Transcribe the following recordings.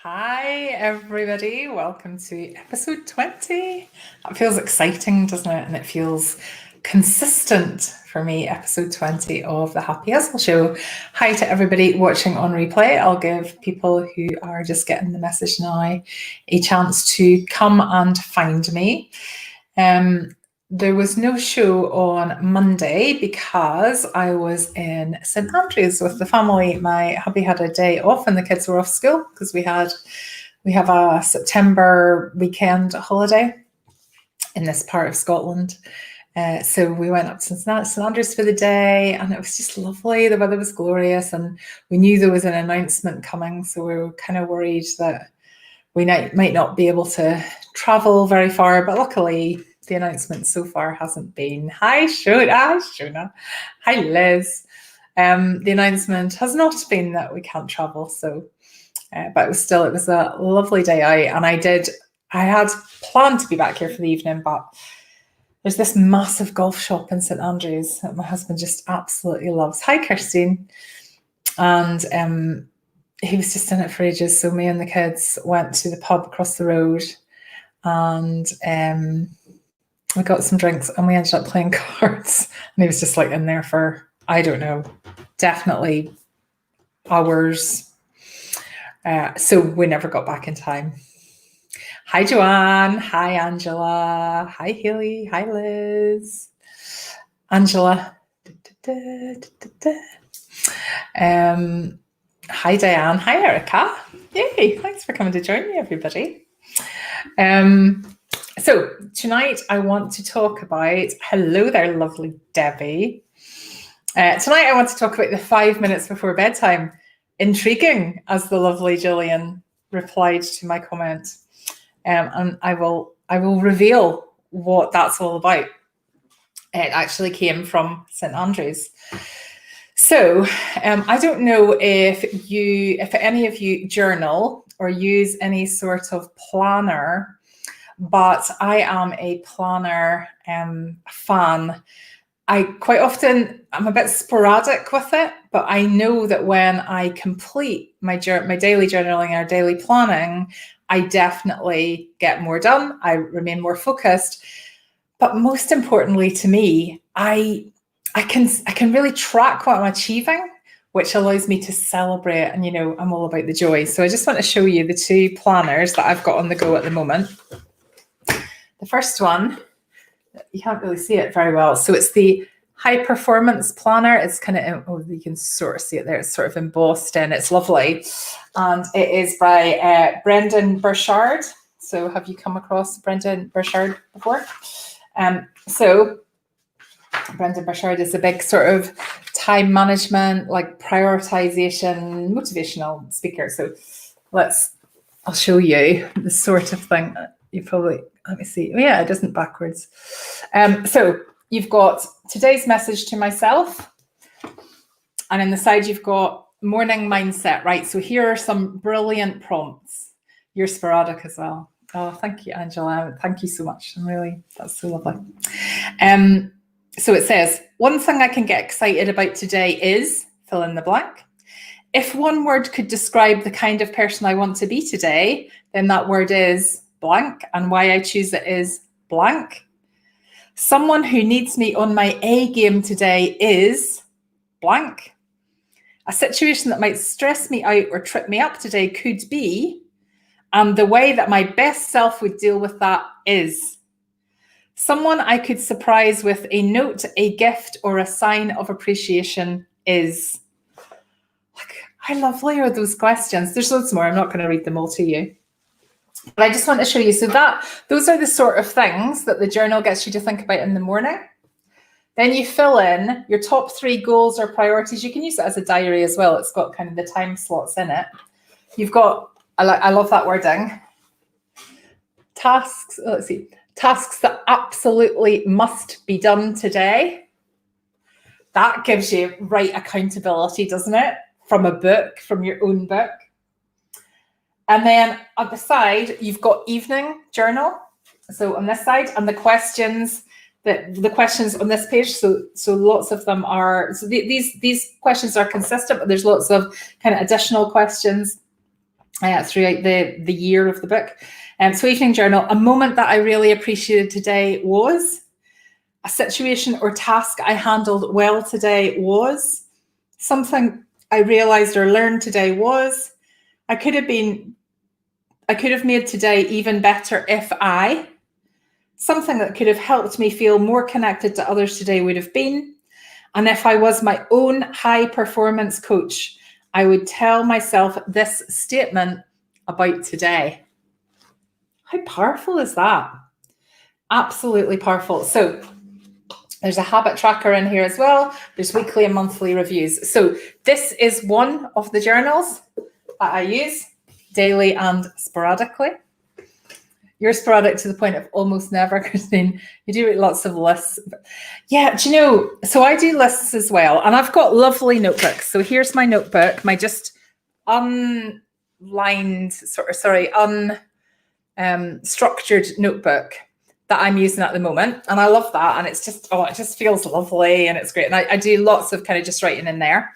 Hi, everybody. Welcome to episode 20. That feels exciting, doesn't it? And it feels consistent for me, episode 20 of the Happy Hustle Show. Hi to everybody watching on replay. I'll give people who are just getting the message now a chance to come and find me. There was no show on Monday because I was in St Andrews with the family. My hubby had a day off and the kids were off school because we have a September weekend holiday in this part of Scotland. So we went up to St Andrews for the day and it was just lovely. The weather was glorious and we knew there was an announcement coming, so we were kind of worried that we might not be able to travel very far, but luckily the announcement so far hasn't been. Hi, Shona. Hi, Liz. The announcement has not been that we can't travel, so but it was a lovely day out, and I had planned to be back here for the evening, but there's this massive golf shop in St Andrews that my husband just absolutely loves. Hi, Kirstine. And he was just in it for ages, so me and the kids went to the pub across the road and we got some drinks and we ended up playing cards, and he was just like in there for, I don't know, definitely hours. So we never got back in time. Hi, Joanne. Hi, Angela. Hi, Haley. Hi, Liz. Angela. Hi, Diane. Hi, Erica. Yay. Thanks for coming to join me, everybody. So tonight I want to talk about, hello there, lovely Debbie. Tonight I want to talk about the 5 minutes before bedtime. Intriguing, as the lovely Gillian replied to my comment. And I will reveal what that's all about. It actually came from St Andrews. So I don't know if any of you journal or use any sort of planner, but I am a planner fan. I'm a bit sporadic with it, but I know that when I complete my daily journaling or daily planning, I definitely get more done. I remain more focused. But most importantly to me, I can really track what I'm achieving, which allows me to celebrate. And, you know, I'm all about the joy. So I just want to show you the two planners that I've got on the go at the moment. The first one, you can't really see it very well. So it's the High Performance Planner. It's kind of, you can sort of see it there. It's sort of embossed in. It's lovely. And it is by Brendon Burchard. So have you come across Brendon Burchard before? So Brendon Burchard is a big sort of time management, like prioritization, motivational speaker. So I'll show you the sort of thing that you probably, let me see. Oh, yeah, it isn't backwards. So you've got today's message to myself. And in the side, you've got morning mindset, right? So here are some brilliant prompts. You're sporadic as well. Oh, thank you, Angela. Thank you so much. That's so lovely. So it says, one thing I can get excited about today is, fill in the blank. If one word could describe the kind of person I want to be today, then that word is blank, and why I choose it is blank. Someone who needs me on my A game today is blank. A situation that might stress me out or trip me up today could be, and the way that my best self would deal with that is. Someone I could surprise with a note, a gift, or a sign of appreciation is. How lovely are those questions? There's loads more. I'm not going to read them all to you. But I just want to show you. So those are the sort of things that the journal gets you to think about in the morning. Then you fill in your top 3 goals or priorities. You can use it as a diary as well. It's got kind of the time slots in it. You've got, I love that wording. Tasks, let's see. Tasks that absolutely must be done today. That gives you right accountability, doesn't it? From a book, from your own book. And then on the side, you've got evening journal. So on this side, and the questions on this page. So lots of them are. So these questions are consistent, but there's lots of kind of additional questions. throughout the year of the book. So evening journal, a moment that I really appreciated today was, a situation or task I handled well today was, something I realized or learned today was, I could have made today even better if I, something that could have helped me feel more connected to others today would have been, and if I was my own high performance coach, I would tell myself this statement about today. How powerful is that? Absolutely powerful. So there's a habit tracker in here as well. There's weekly and monthly reviews. So this is one of the journals that I use daily and sporadically. You're sporadic to the point of almost never, Christine. You do lots of lists. Yeah, do you know, so I do lists as well. And I've got lovely notebooks. So here's my notebook, my just unlined, structured notebook that I'm using at the moment. And I love that. And it's just, it just feels lovely and it's great. And I do lots of kind of just writing in there.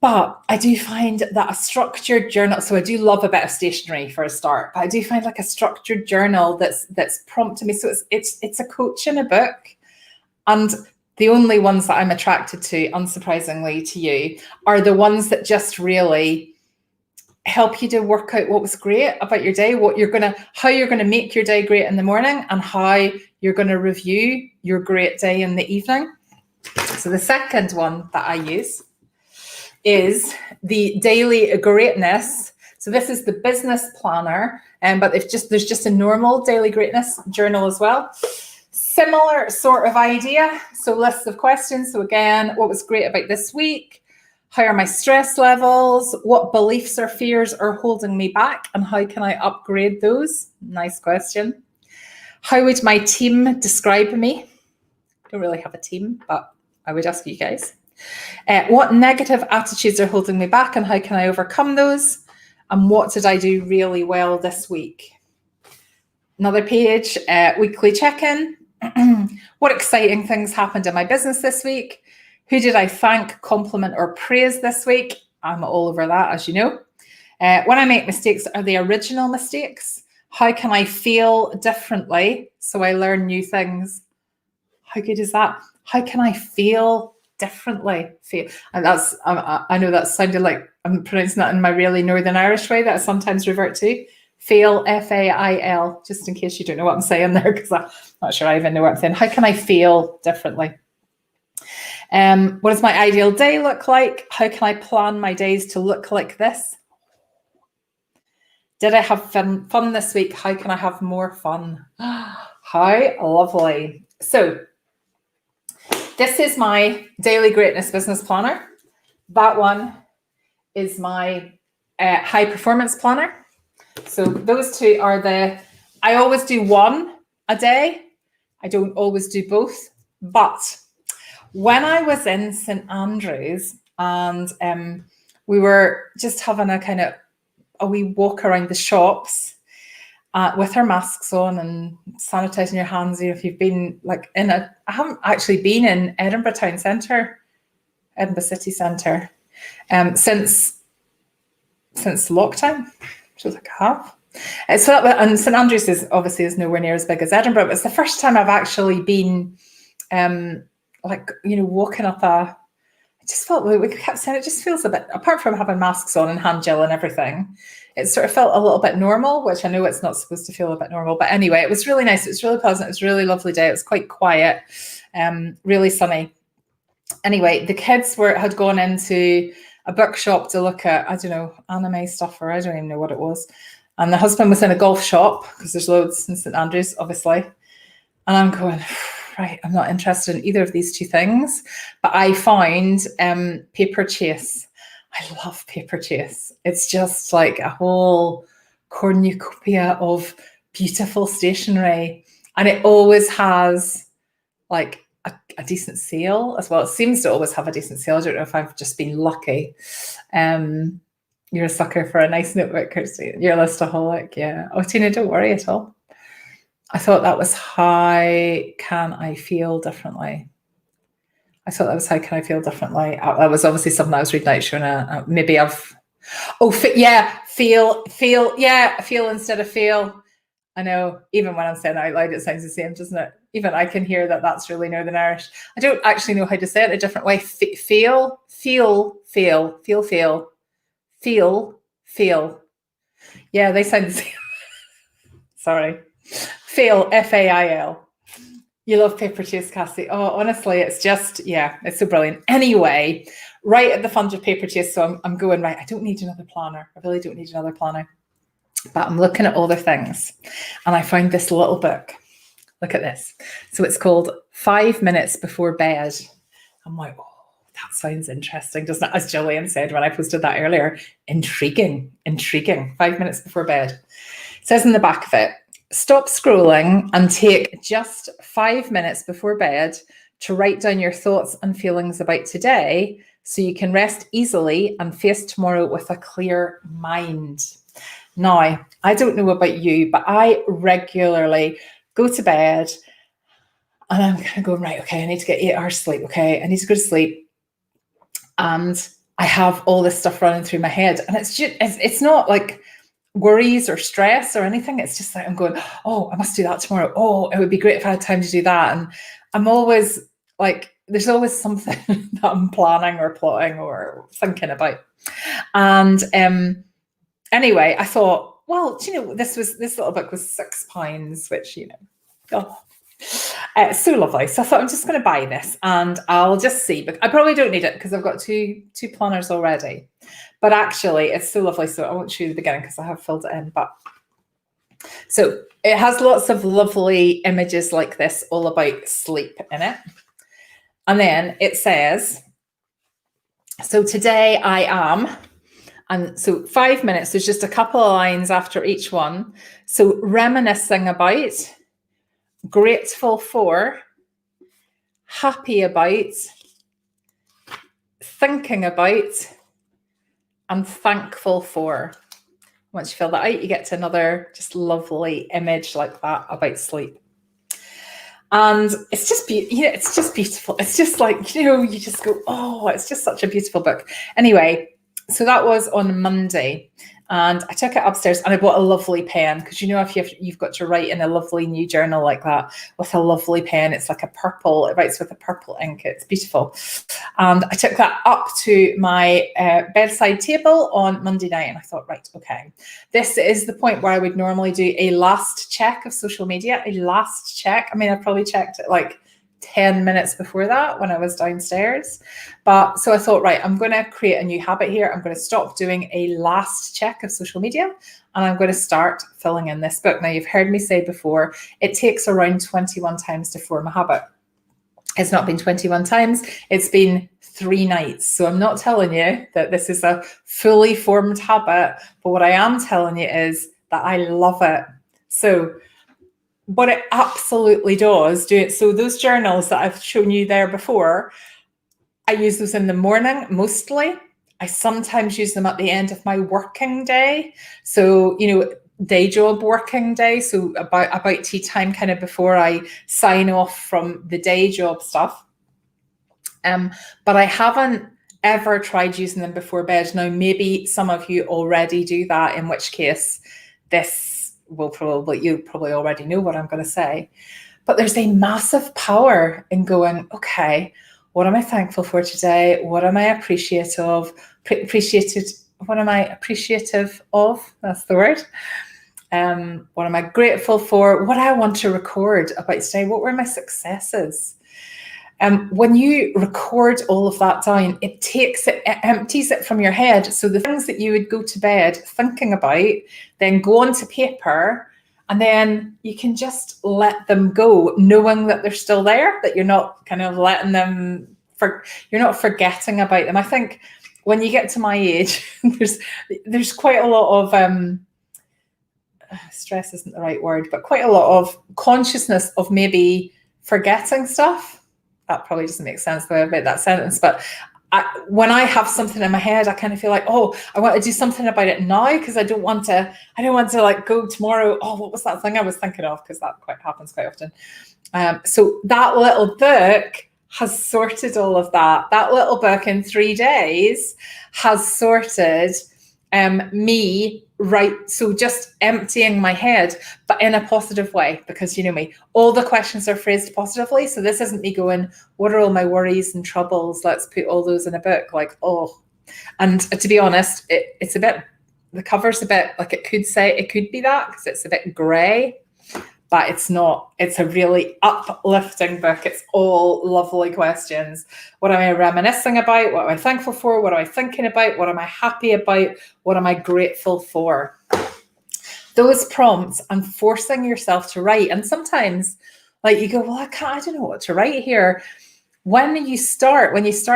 But I do find that a structured journal, so I do love a bit of stationery for a start, but I do find like a structured journal that's prompting me. So it's a coach in a book. And the only ones that I'm attracted to, unsurprisingly to you, are the ones that just really help you to work out what was great about your day, how you're gonna make your day great in the morning, and how you're gonna review your great day in the evening. So the second one that I use is the Daily Greatness. So this is the business planner, but there's just a normal Daily Greatness journal as well. Similar sort of idea. So lists of questions. So again, what was great about this week? How are my stress levels? What beliefs or fears are holding me back? And how can I upgrade those? Nice question. How would my team describe me? I don't really have a team, but I would ask you guys. What negative attitudes are holding me back and how can I overcome those? And what did I do really well this week? Another page, weekly check-in. What exciting things happened in my business this week? Who did I thank, compliment, or praise this week? I'm all over that, as you know. When I make mistakes, are they original mistakes? How can I feel differently so I learn new things? How good is that? How can I feel differently? And that's, I know that sounded like I'm pronouncing that in my really Northern Irish way that I sometimes revert to. Fail, F-A-I-L, just in case you don't know what I'm saying there, because I'm not sure I even know what I'm saying. How can I feel differently? What does my ideal day look like? How can I plan my days to look like this? Did I have fun this week? How can I have more fun? How lovely. So this is my Daily Greatness Business Planner. That one is my High Performance Planner. So those two are I always do one a day. I don't always do both. But when I was in St Andrews and we were just having a wee walk around the shops with our masks on and sanitizing your hands. If you've been I haven't actually been in Edinburgh Town Centre, Edinburgh City Centre, since lockdown, which was like half. And St Andrews is nowhere near as big as Edinburgh, but it's the first time I've actually been walking up I just felt we kept saying it just feels a bit, apart from having masks on and hand gel and everything, it sort of felt a little bit normal, which I know it's not supposed to feel a bit normal. But anyway, it was really nice. It was really pleasant. It was a really lovely day. It was quite quiet, really sunny. Anyway, the kids had gone into a bookshop to look at, I don't know, anime stuff, or I don't even know what it was. And the husband was in a golf shop, because there's loads in St Andrews, obviously. And I'm going, right, I'm not interested in either of these two things. But I found Paper Chase. I love Paper Chase. It's just like a whole cornucopia of beautiful stationery. And it always has like a decent sale as well. It seems to always have a decent sale. I don't know if I've just been lucky. You're a sucker for a nice notebook, Kirsty. You're a listaholic, yeah. Oh, Tina, don't worry at all. I thought that was how can I feel differently? I thought that was how can I feel differently? That was obviously something I was reading out, Shona. Maybe feel, yeah, feel instead of feel. I know, even when I'm saying it out loud, it sounds the same, doesn't it? Even I can hear that that's really Northern Irish. I don't actually know how to say it a different way. Feel, feel, feel, feel, feel, feel, feel. Yeah, they sound the same. Sorry. Fail, F-A-I-L. You love Paper Chase, Cassie. Oh, honestly, it's just, yeah, it's so brilliant. Anyway, right at the fun of Paper Chase, so I'm going, right, I don't need another planner. I really don't need another planner. But I'm looking at other things. And I found this little book. Look at this. So it's called 5 Minutes Before Bed. I'm like, oh, that sounds interesting, doesn't it? As Gillian said when I posted that earlier, intriguing. 5 minutes before bed. It says in the back of it, stop scrolling and take just 5 minutes before bed to write down your thoughts and feelings about today so you can rest easily and face tomorrow with a clear mind. Now, I don't know about you, but I regularly go to bed and I'm kind of going, right, okay, I need to get 8 hours sleep. Okay, I need to go to sleep. And I have all this stuff running through my head. And it's not like worries or stress or anything. It's just like I'm going, oh, I must do that tomorrow. Oh, it would be great if I had time to do that. And I'm always like, there's always something that I'm planning or plotting or thinking about. And anyway, I thought, well, do you know, this little book was £6, which, you know, so lovely. So I thought I'm just going to buy this and I'll just see. But I probably don't need it because I've got two planners already. But actually, it's so lovely. So I won't show you the beginning because I have filled it in. But so it has lots of lovely images like this, all about sleep in it. And then it says, so today I am, and so 5 minutes, there's just a couple of lines after each one. So reminiscing about, grateful for, happy about, thinking about, and thankful for. Once you fill that out, you get to another just lovely image like that about sleep. And it's just it's just beautiful. It's just like, you know, you just go, oh, it's just such a beautiful book. Anyway, so that was on Monday. And I took it upstairs and I bought a lovely pen because, you know, if you've got to write in a lovely new journal like that with a lovely pen, it's like a purple, it writes with a purple ink. It's beautiful. And I took that up to my bedside table on Monday night and I thought, right, okay, this is the point where I would normally do a last check of social media, a last check. I mean, I probably checked it like 10 minutes before that when I was downstairs. But so I thought, right, I'm going to create a new habit here. I'm going to stop doing a last check of social media and I'm going to start filling in this book. Now, you've heard me say before, it takes around 21 times to form a habit. It's not been 21 times, it's been 3 nights. So I'm not telling you that this is a fully formed habit, but what I am telling you is that I love it. So what it absolutely does do it. So those journals that I've shown you there before, I use those in the morning mostly. I sometimes use them at the end of my working day. So, you know, day job working day. So about tea time, kind of before I sign off from the day job stuff. But I haven't ever tried using them before bed. Now, maybe some of you already do that, in which case this you probably already know what I'm going to say. But there's a massive power in going, okay, what am I thankful for today? What am I appreciative of? What am I appreciative of? That's the word. What am I grateful for? What I want to record about today? What were my successes? When you record all of that down, it empties it from your head. So the things that you would go to bed thinking about, then go onto paper, and then you can just let them go, knowing that they're still there, that you're not kind of letting them, you're not forgetting about them. I think when you get to my age, there's quite a lot of, stress isn't the right word, but quite a lot of consciousness of maybe forgetting stuff. That probably doesn't make sense the way I made that sentence, but when I have something in my head, I kind of feel like, oh, I want to do something about it now because I don't want to like go tomorrow. Oh, what was that thing I was thinking of? Because that happens quite often. So that little book has sorted all of that. That little book in 3 days has sorted me, right, so just emptying my head, but in a positive way, because you know me, all the questions are phrased positively. So this isn't me going, what are all my worries and troubles? Let's put all those in a book. Like, oh, and to be honest, it's a bit, the cover's a bit like, it could be that because it's a bit grey, but it's not. It's a really uplifting book. It's all lovely questions. What am I reminiscing about? What am I thankful for? What am I thinking about? What am I happy about? What am I grateful for? Those prompts and forcing yourself to write. And sometimes, like, you go, well, I don't know what to write here. When you start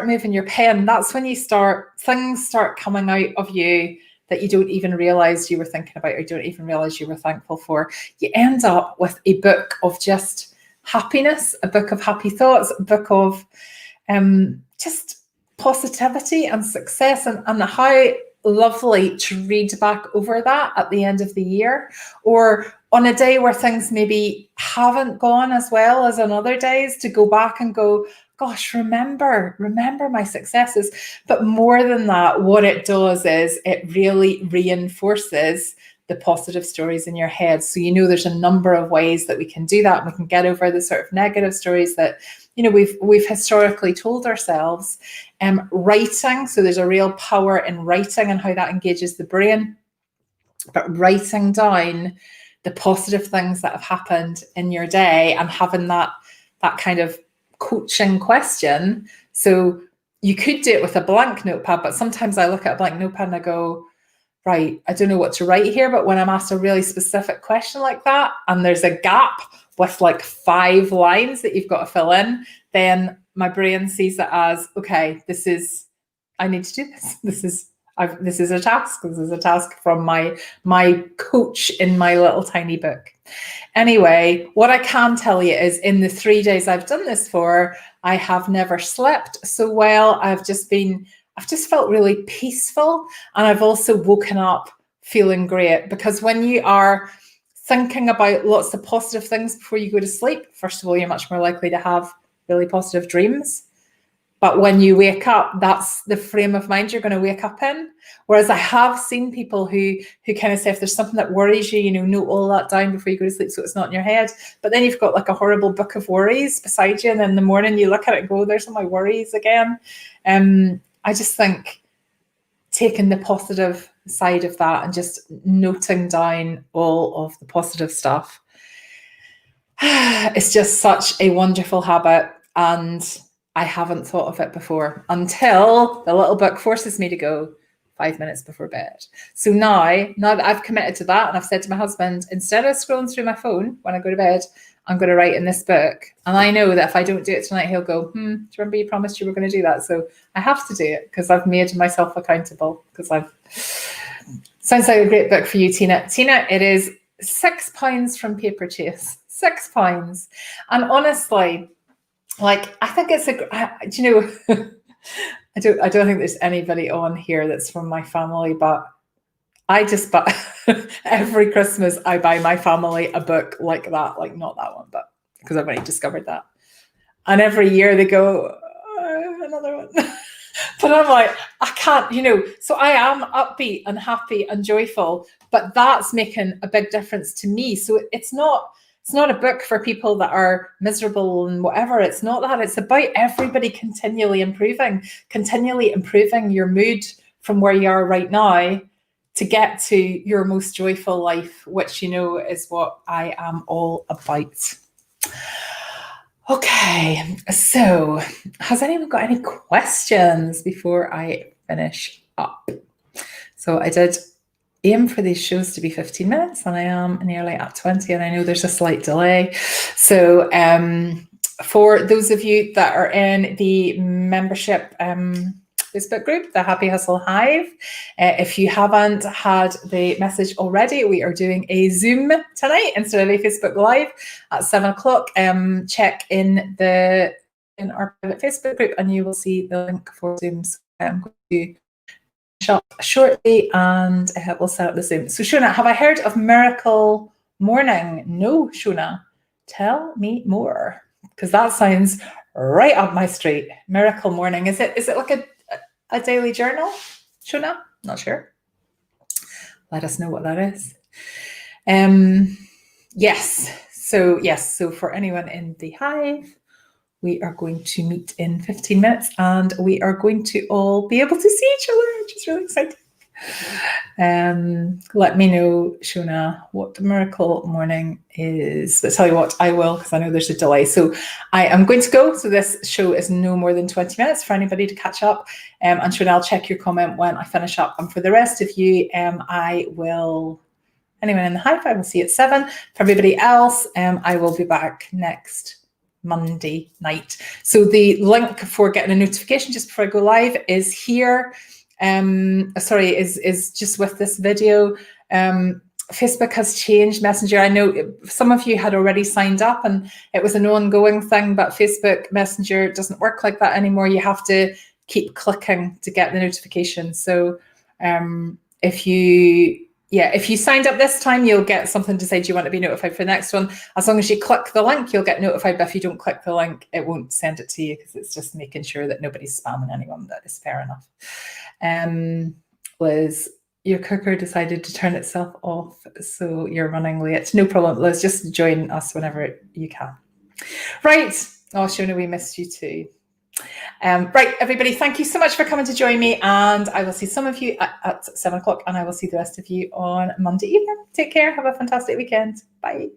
moving your pen, that's when things start coming out of you that you don't even realize you were thinking about, or don't even realize you were thankful for. You end up with a book of just happiness, a book of happy thoughts, a book of just positivity and success, and how lovely to read back over that at the end of the year, or on a day where things maybe haven't gone as well as on other days, to go back and go, gosh, remember my successes. But more than that, what it does is it really reinforces the positive stories in your head. So, you know, there's a number of ways that we can do that. We can get over the sort of negative stories that, you know, we've historically told ourselves. Writing, so there's a real power in writing and how that engages the brain. But writing down the positive things that have happened in your day and having that kind of coaching question. So you could do it with a blank notepad, but sometimes I look at a blank notepad and I go, right, I don't know what to write here. But when I'm asked a really specific question like that, and there's a gap with like 5 lines that you've got to fill in, then my brain sees it as, okay, I need to do this. This is a task. This is a task from my coach in my little tiny book. Anyway, what I can tell you is, in the 3 days I've done this for, I have never slept so well. I've just felt really peaceful. And I've also woken up feeling great, because when you are thinking about lots of positive things before you go to sleep, first of all, you're much more likely to have really positive dreams. But when you wake up, that's the frame of mind you're going to wake up in. Whereas I have seen people who kind of say, if there's something that worries you, note all that down before you go to sleep so it's not in your head. But then you've got like a horrible book of worries beside you, and then in the morning you look at it and go, there's all my worries again. I just think taking the positive side of that and just noting down all of the positive stuff, it's just such a wonderful habit. And I haven't thought of it before until the little book forces me to go 5 minutes before bed. So now that I've committed to that, and I've said to my husband, instead of scrolling through my phone when I go to bed, I'm going to write in this book. And I know that if I don't do it tonight, he'll go, do you remember you promised you were going to do that? So I have to do it, because I've made myself accountable, sounds like a great book for you, Tina. Tina, it is £6 from Paperchase. £6. And honestly, like, I think it's I don't think there's anybody on here that's from my family, but I just buy every Christmas I buy my family a book like that, like not that one, but because I've only discovered that. And every year they go, another one. But I'm like, I can't, so I am upbeat and happy and joyful, but that's making a big difference to me. So it's not a book for people that are miserable and whatever. It's not that. It's about everybody continually improving your mood from where you are right now to get to your most joyful life, which, is what I am all about. Okay, so has anyone got any questions before I finish up? So I did aim for these shows to be 15 minutes, and I am nearly at 20, and I know there's a slight delay. So for those of you that are in the membership Facebook group, the Happy Hustle Hive, if you haven't had the message already, we are doing a Zoom tonight instead of a Facebook Live at 7:00. Check in our private Facebook group and you will see the link for Zooms. I'm going to shop shortly and we'll set up the Zoom. So Shona, have I heard of Miracle Morning? No, Shona, tell me more, because that sounds right up my street. Miracle Morning, is it like a daily journal, Shona? Not sure. let us know what that is. Yes. So for anyone in the Hive, we are going to meet in 15 minutes and we are going to all be able to see each other, which is really exciting. Let me know, Shona, what Miracle Morning is. But tell you what, I will, because I know there's a delay. So I am going to go. So this show is no more than 20 minutes for anybody to catch up. And Shona, I'll check your comment when I finish up. And for the rest of you, I will, anyone in the Hive, I will see you at 7. For everybody else, I will be back next Monday night. So the link for getting a notification just before I go live is here. Is just with this video. Facebook has changed Messenger. I know some of you had already signed up and it was an ongoing thing, but Facebook Messenger doesn't work like that anymore. You have to keep clicking to get the notification. So if you signed up this time, you'll get something to say, do you want to be notified for the next one? As long as you click the link, you'll get notified. But if you don't click the link, it won't send it to you because it's just making sure that nobody's spamming anyone. That is fair enough. Liz, your cooker decided to turn itself off, so you're running late. No problem, Liz, just join us whenever you can. Right. Oh, Shona, we missed you too. Right, everybody, thank you so much for coming to join me, and I will see some of you at 7 o'clock, and I will see the rest of you on Monday evening. Take care. Have a fantastic weekend. Bye.